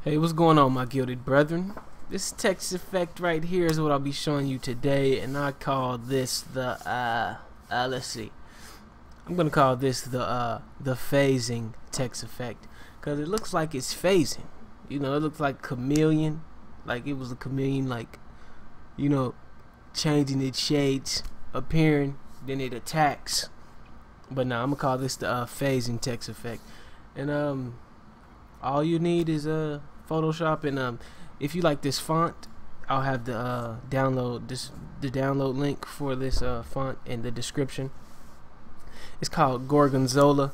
Hey, what's going on, my gilded brethren? This text effect right here is what I'll be showing you today, and I call this the let's see. I'm gonna call this the phasing text effect, cause it looks like it's phasing. You know, it looks like chameleon, like it was a chameleon, like, you know, changing its shades, appearing, then it attacks. But now I'm gonna call this the phasing text effect, and all you need is Photoshop, and if you like this font, I'll have the download link for this font in the description. It's called Gorgonzola.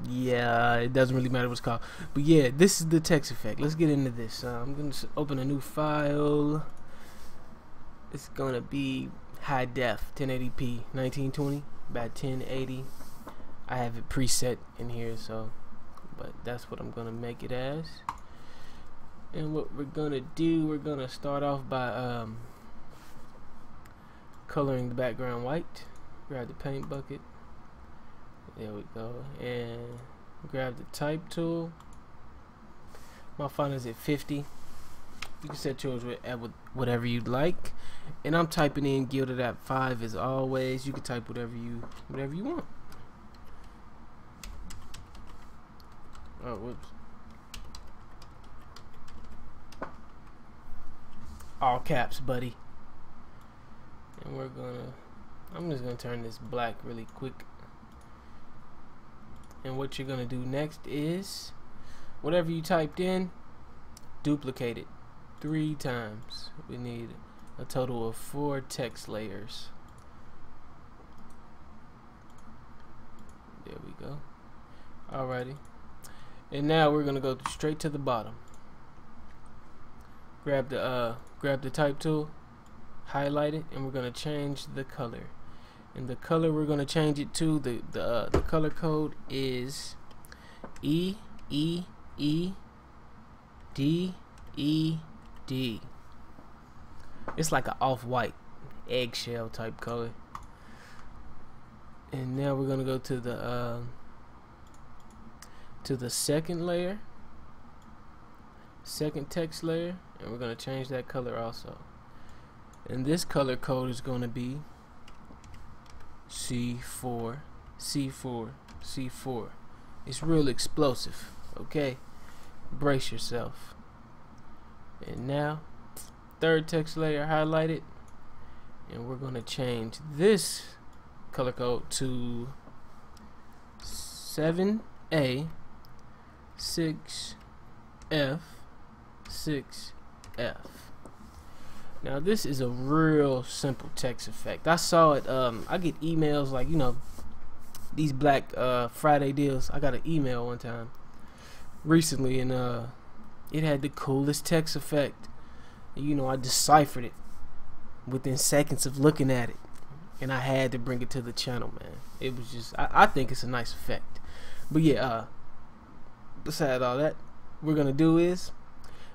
Yeah, it doesn't really matter what it's called, but yeah, this is the text effect. Let's get into this. I'm gonna open a new file. It's gonna be high def 1080p 1920 by 1080. I have it preset in here, so but that's what I'm gonna make it as. And what we're gonna do, we're gonna start off by coloring the background white. Grab the paint bucket, there we go, and grab the type tool. My font is at 50. You can set yours at whatever you'd like, and I'm typing in Gilded at 5 as always. You can type whatever you want. Oh, whoops. All caps, buddy. And I'm just gonna turn this black really quick. And what you're gonna do next is whatever you typed in, duplicate it 3 times. We need a total of 4 text layers. There we go. Alrighty. And now we're gonna go straight to the bottom. Grab the type tool, highlight it, and we're gonna change the color. And the color we're gonna change it to, the color code is E E E D E D. It's like an off-white eggshell type color. And now we're gonna go to the second layer, second text layer, and we're going to change that color also. And this color code is going to be C4 C4 C4. It's real explosive, okay? Brace yourself. And now third text layer, highlight it, and we're going to change this color code to 7A 6F 6F. Now this is a real simple text effect. I saw it. I get emails like, you know, these Black Friday deals. I got an email one time recently, and it had the coolest text effect. And, you know, I deciphered it within seconds of looking at it, and I had to bring it to the channel, man. It was just, I think it's a nice effect. But yeah, beside all that, we're gonna do is,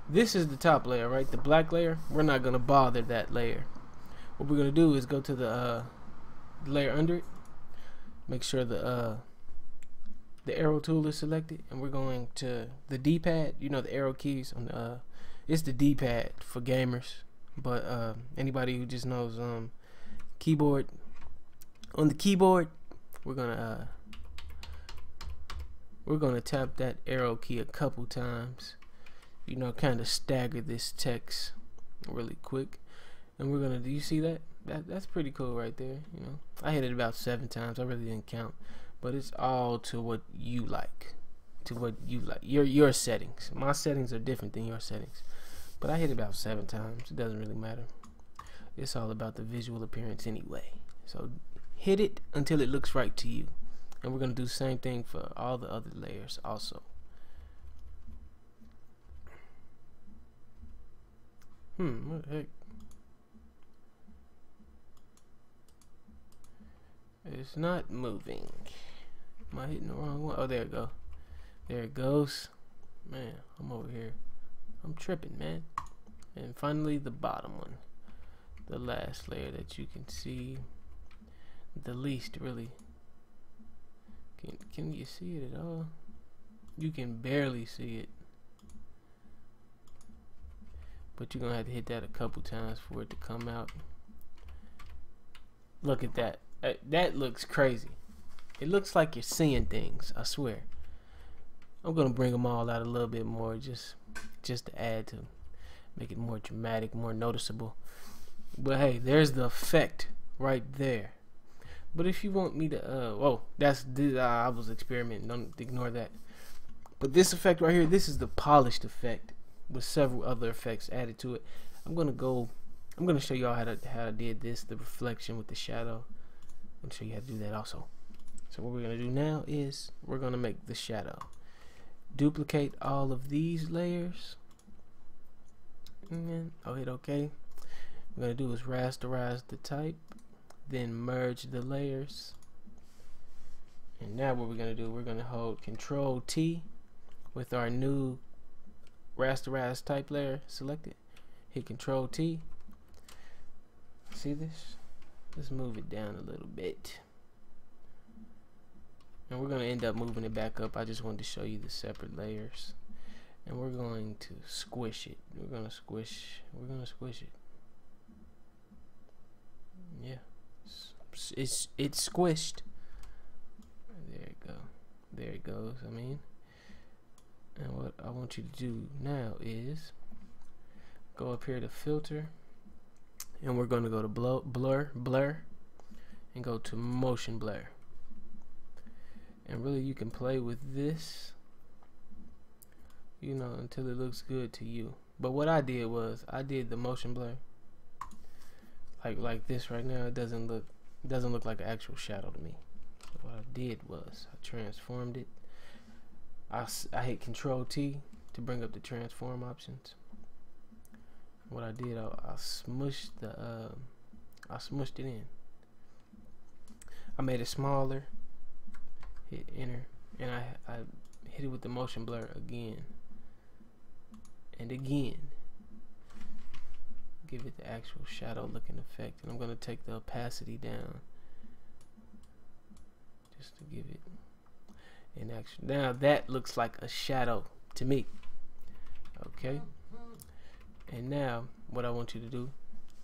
this is the top layer, right? The black layer. We're not gonna bother that layer. What we're gonna do is go to the layer under it. Make sure the arrow tool is selected, and we're going to the D-pad. You know, the arrow keys on the it's the D-pad for gamers, but anybody who just knows keyboard, on the keyboard, we're gonna tap that arrow key a couple times, you know, kind of stagger this text really quick. And we're gonna, do you see that? That's pretty cool right there. You know, I hit it about 7 times. I really didn't count, but it's all to what you like, your settings. My settings are different than your settings, but I hit it about 7 times. It doesn't really matter. It's all about the visual appearance anyway. So hit it until it looks right to you. And we're going to do the same thing for all the other layers also. What the heck? It's not moving. Am I hitting the wrong one? Oh, there it go. There it goes. Man, I'm over here. I'm tripping, man. And finally, the bottom one. The last layer that you can see. The least, really. Can you see it at all? You can barely see it. but you're gonna have to hit that a couple times for it to come out. Look at that. That looks crazy. It looks like you're seeing things, I swear. I'm gonna bring them all out a little bit more, just to add to, make it more dramatic, more noticeable. But hey, there's the effect right there. But if you want me to, whoa, I was experimenting. Don't ignore that. But this effect right here, this is the polished effect with several other effects added to it. I'm gonna show y'all how I did this, the reflection with the shadow. I'm gonna show you how to do that also. So what we're gonna do now is we're gonna make the shadow. Duplicate all of these layers, and then I'll hit OK. What we're gonna do is rasterize the type, then merge the layers. And now what we're gonna do, we're gonna hold Control T with our new rasterized type layer selected. Hit Control T. See this? Let's move it down a little bit. And we're going to end up moving it back up. I just wanted to show you the separate layers. And we're going to squish it. We're going to squish it. Yeah. It's squished. There it go. There it goes. I mean. And what I want you to do now is go up here to filter. And we're going to go to blur, and go to motion blur. And really you can play with this, you know, until it looks good to you. But what I did was I did the motion blur like this right now. It doesn't look like an actual shadow to me. So what I did was I transformed it. I hit Control T to bring up the transform options. What I did, I smushed it in. I made it smaller. Hit enter, and I hit it with the motion blur again and again. Give it the actual shadow looking effect, and I'm gonna take the opacity down just to give it an action. Now that looks like a shadow to me. Okay. And now what I want you to do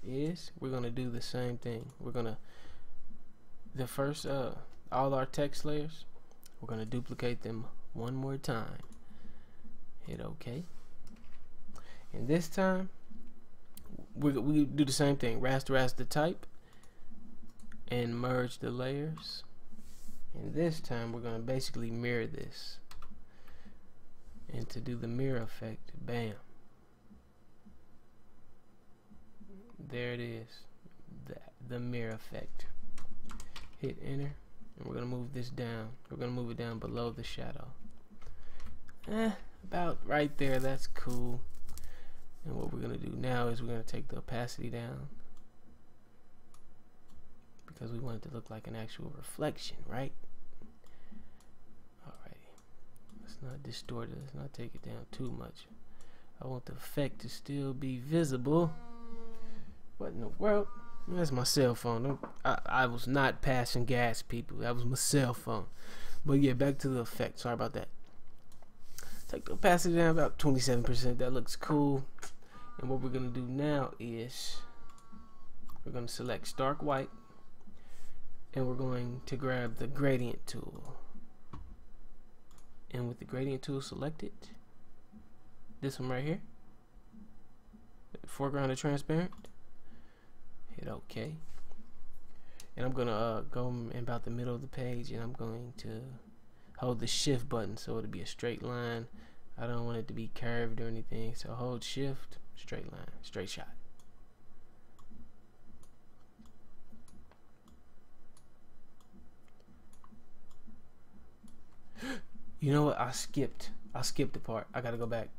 is we're gonna do the same thing. We're gonna all our text layers, we're gonna duplicate them one more time. Hit OK. And this time we do the same thing. Rasterize the type and merge the layers. And this time we're gonna basically mirror this. And to do the mirror effect, bam. There it is, the mirror effect. Hit enter, and we're gonna move this down. We're gonna move it down below the shadow. About right there. That's cool. And what we're gonna do now is we're gonna take the opacity down because we want it to look like an actual reflection, right? Alrighty. Let's not distort it. Let's not take it down too much. I want the effect to still be visible. What in the world? That's my cell phone. I was not passing gas, people. That was my cell phone. But yeah, back to the effect. Sorry about that. Take the opacity down about 27%. That looks cool. And what we're going to do now is we're going to select stark white. And we're going to grab the gradient tool. And with the gradient tool selected, this one right here, foreground and transparent. Hit OK, and I'm gonna go in about the middle of the page, and I'm going to hold the shift button so it'll be a straight line. I don't want it to be curved or anything, so hold shift, straight line, straight shot. You know what? I skipped the part. I gotta go back.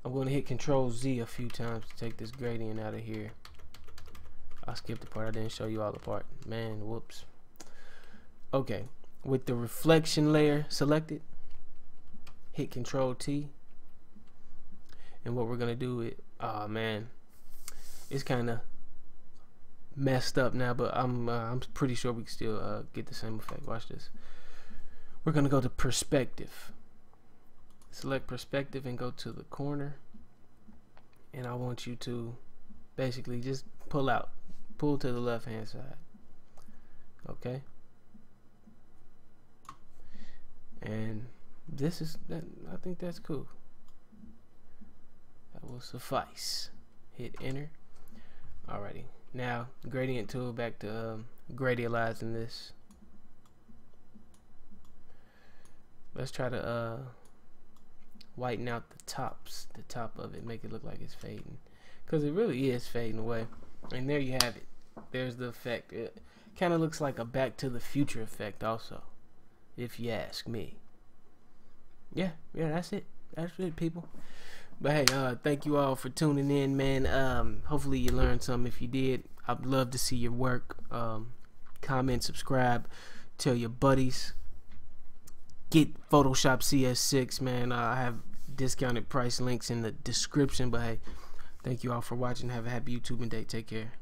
I'm going to hit Control Z a few times to take this gradient out of here. I skipped the part. I didn't show you all the part. Man, whoops. Okay. With the reflection layer selected, hit Control T. And what we're going to do is, oh man, it's kind of messed up now, but I'm pretty sure we can still get the same effect. Watch this. We're going to go to perspective. Select perspective and go to the corner. and I want you to basically just pull to the left hand side. Okay, and this is that. I think that's cool. That will suffice. Hit enter. Alrighty, now gradient tool, back to gradializing this. Let's try to whiten out the top of it, make it look like it's fading, because it really is fading away. And there you have it. There's the effect. It kind of looks like a Back to the Future effect also, if you ask me. Yeah, that's it people. But hey, thank you all for tuning in, man. Hopefully you learned something. If you did, I'd love to see your work. Comment, subscribe, tell your buddies. Get Photoshop CS6, man. I have discounted price links in the description. But hey, thank you all for watching. Have a happy YouTubing day. Take care.